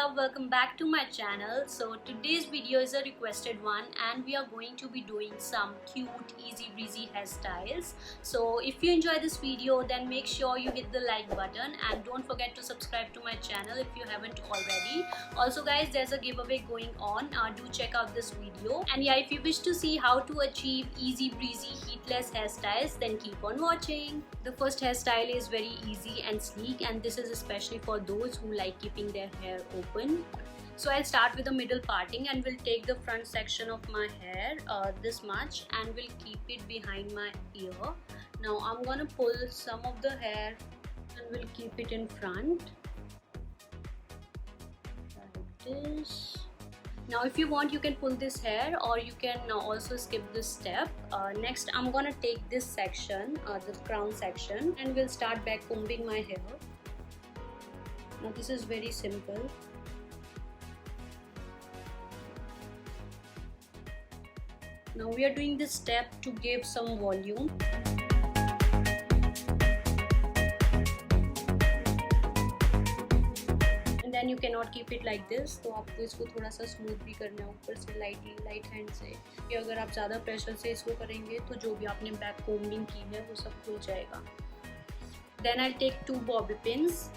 up, welcome back to my channel. So today's video is a requested one and we are going to be doing some cute easy breezy hairstyles. So if you enjoy this video, then make sure you hit the like button and don't forget to subscribe to my channel if you haven't already. Also guys, there's a giveaway going on, do check out this video. And yeah, if you wish to see how to achieve easy breezy heatless hairstyles, then keep on watching. The first hairstyle is very easy and sleek, and this is especially for those who like keeping their hair open. So I'll start with the middle parting and we'll take the front section of my hair, this much, and we'll keep it behind my ear. Now I'm gonna pull some of the hair and we'll keep it in front like this. Now if you want, you can pull this hair or you can also skip this step. Next I'm gonna take this section, the crown section, and we'll start back combing my hair. Now this is very simple. Now we are doing this step to give some volume. Then you cannot keep it like this, तो आपको इसको थोड़ा सा smooth भी करना है ऊपर से लाइट हैंड से, कि अगर आप ज़्यादा प्रेशर से इसको करेंगे तो जो भी आपने बैक कोम्बिंग की है वो सब खुल जाएगा. Then I'll take two bobby pins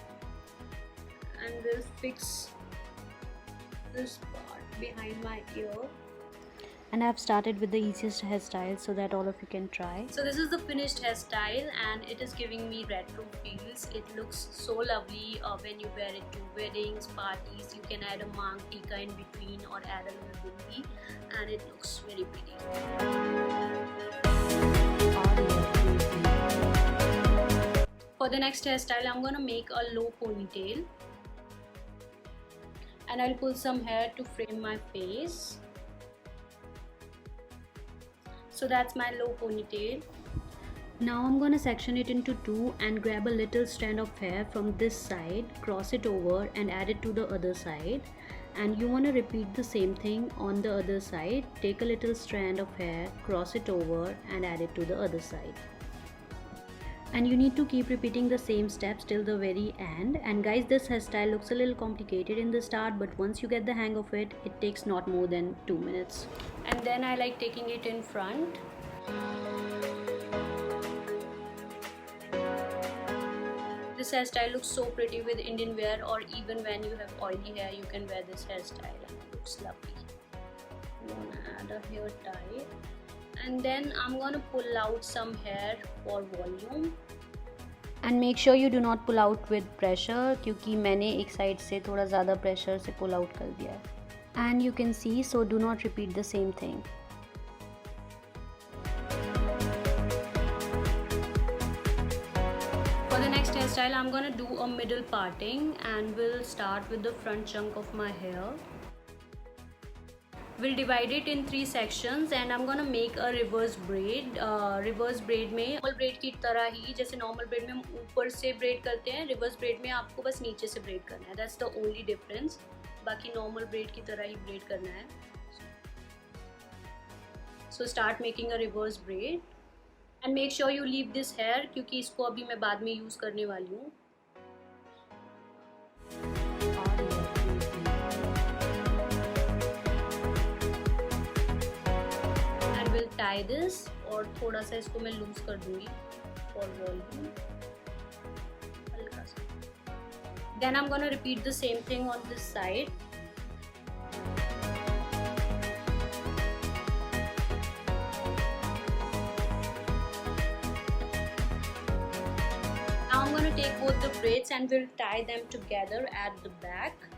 and will fix this part behind my ear. And I've started with the easiest hairstyle so that all of you can try. So this is the finished hairstyle and it is giving me retro feels. It looks so lovely when you wear it to weddings, parties. You can add a mang tika in between or add a little bindi, and it looks very pretty. For the next hairstyle, I'm gonna make a low ponytail and I'll pull some hair to frame my face. So that's my low ponytail. Now I'm gonna section it into two and grab a little strand of hair from this side, cross it over and add it to the other side. And you want to repeat the same thing on the other side. Take a little strand of hair, cross it over and add it to the other side. And you need to keep repeating the same steps till the very end. And guys, this hairstyle looks a little complicated in the start, but once you get the hang of it, it takes not more than 2 minutes. And then I like taking it in front. This hairstyle looks so pretty with Indian wear, or even when you have oily hair, you can wear this hairstyle and it looks lovely. I'm gonna add a hair tie. And then I'm gonna pull out some hair for volume. And make sure you do not pull out with pressure, क्योंकि मैंने एक side से थोड़ा ज़्यादा pressure से pull out कर दिया है. And you can see, so do not repeat the same thing. For the next hairstyle, I'm gonna do a middle parting and we'll start with the front chunk of my hair. We'll divide it in 3 sections and I'm gonna make a reverse braid. Reverse braid में normal braid की तरह ही, जैसे normal braid में हम ऊपर से braid करते हैं, reverse braid में आपको बस नीचे से braid करना है. That's the only difference. बाकी normal braid की तरह ही braid करना है. So start making a reverse braid and make sure you leave this hair, क्योंकि इसको अभी मैं बाद में use करने वाली हूँ. Tie this और थोड़ा सा इसको मैं लूज कर दूंगी for volume, हल्का सा. Then I'm gonna repeat the same thing on this side. Now I'm gonna take both the braids and we'll tie them together at the back.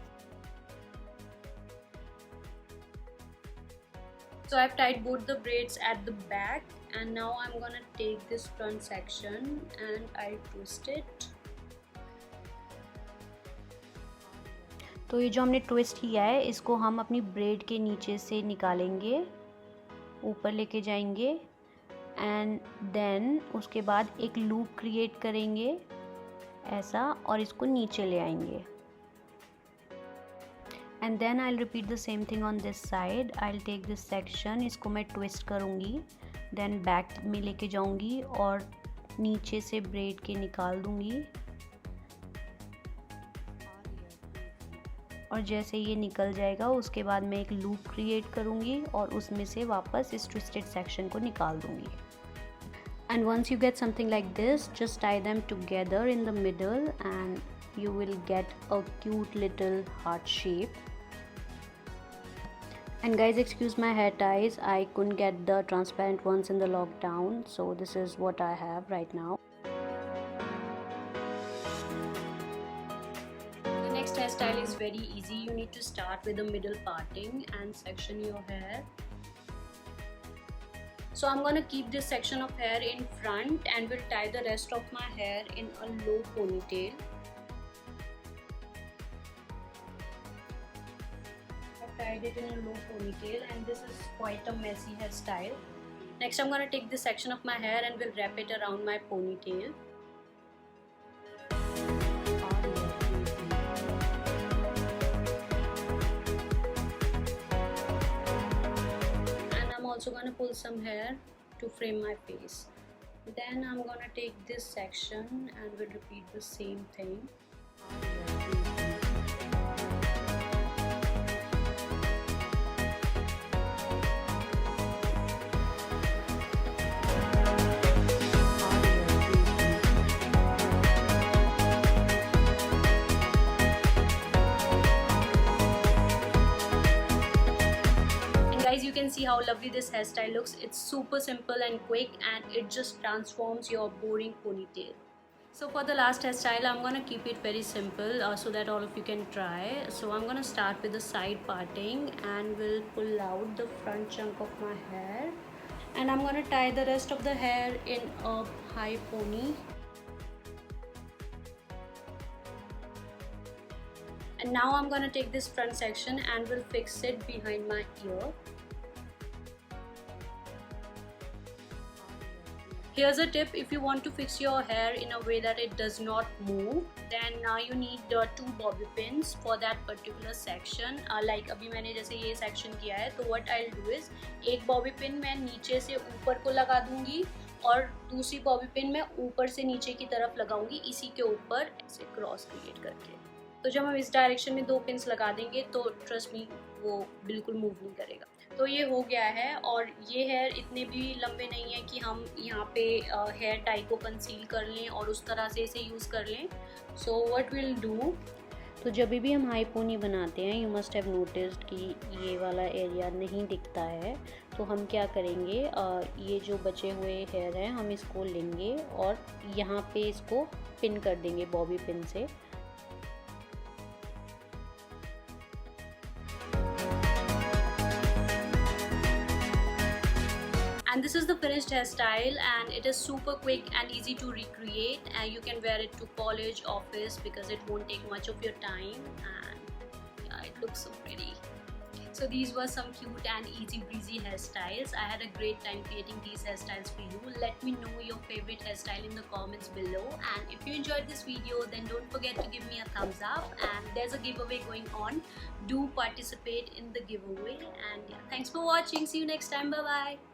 So I've tied both the braids at the back and now I'm gonna take this front section and I'll twist it. तो ये जो हमने twist किया है, इसको हम अपनी bread के नीचे से निकालेंगे, ऊपर लेके जाएंगे एंड देन उसके बाद एक लूप क्रिएट करेंगे ऐसा और इसको नीचे ले आएंगे. And then I'll repeat the same thing on this side. I'll take this section, इसको मैं twist करूँगी, then back में लेके जाऊँगी और नीचे से braid के निकाल दूँगी और जैसे ये निकल जाएगा उसके बाद मैं एक लूप क्रिएट करूँगी और उसमें से वापस इस ट्विस्टेड सेक्शन को निकाल दूँगी. And once you get something like this, just tie them together in the middle and you will get a cute little heart shape. And guys, excuse my hair ties, I couldn't get the transparent ones in the lockdown, so this is what I have right now. The next hairstyle is very easy. You need to start with the middle parting and section your hair. So I'm gonna keep this section of hair in front and will tie the rest of my hair in a low ponytail. I've tied it in a low ponytail and this is quite a messy hairstyle. Next I'm gonna take this section of my hair and will wrap it around my ponytail. Also gonna pull some hair to frame my face. Then I'm gonna take this section and will repeat the same thing. Guys, you can see how lovely this hairstyle looks. It's super simple and quick and it just transforms your boring ponytail. So for the last hairstyle, I'm gonna keep it very simple so that all of you can try. So I'm gonna start with the side parting and will pull out the front chunk of my hair. And I'm gonna tie the rest of the hair in a high pony. And now I'm gonna take this front section and will fix it behind my ear. Here's a tip: if you want to fix your hair in a way that it does not move, then you need 2 bobby pins for that particular section. Like अभी मैंने जैसे ये section किया है, तो what I'll do is एक bobby pin मैं नीचे से ऊपर को लगा दूंगी और दूसरी bobby pin मैं ऊपर से नीचे की तरफ लगाऊंगी, इसी के ऊपर ऐसे क्रॉस क्रिएट करके. तो जब हम इस डायरेक्शन में 2 पिन्स लगा देंगे तो ट्रस्ट मी वो बिल्कुल मूव नहीं करेगा. तो ये हो गया है और ये हेयर इतने भी लंबे नहीं है कि हम यहाँ पे हेयर टाई को कंसील कर लें और उस तरह से इसे यूज़ कर लें. सो व्हाट विल डू, तो जब भी हम हाई पोनी बनाते हैं, यू मस्ट हैव नोटिस्ड कि ये वाला एरिया नहीं दिखता है. तो हम क्या करेंगे, ये जो बचे हुए हेयर हैं हम इसको लेंगे और यहाँ पे इसको पिन कर देंगे बॉबी पिन से. And this is the finished hairstyle and it is super quick and easy to recreate, and you can wear it to college, office, because it won't take much of your time and yeah, it looks so pretty. So these were some cute and easy breezy hairstyles. I had a great time creating these hairstyles for you. Let me know your favorite hairstyle in the comments below, and if you enjoyed this video then don't forget to give me a thumbs up, and there's a giveaway going on. Do participate in the giveaway, and yeah, thanks for watching. See you next time. Bye bye.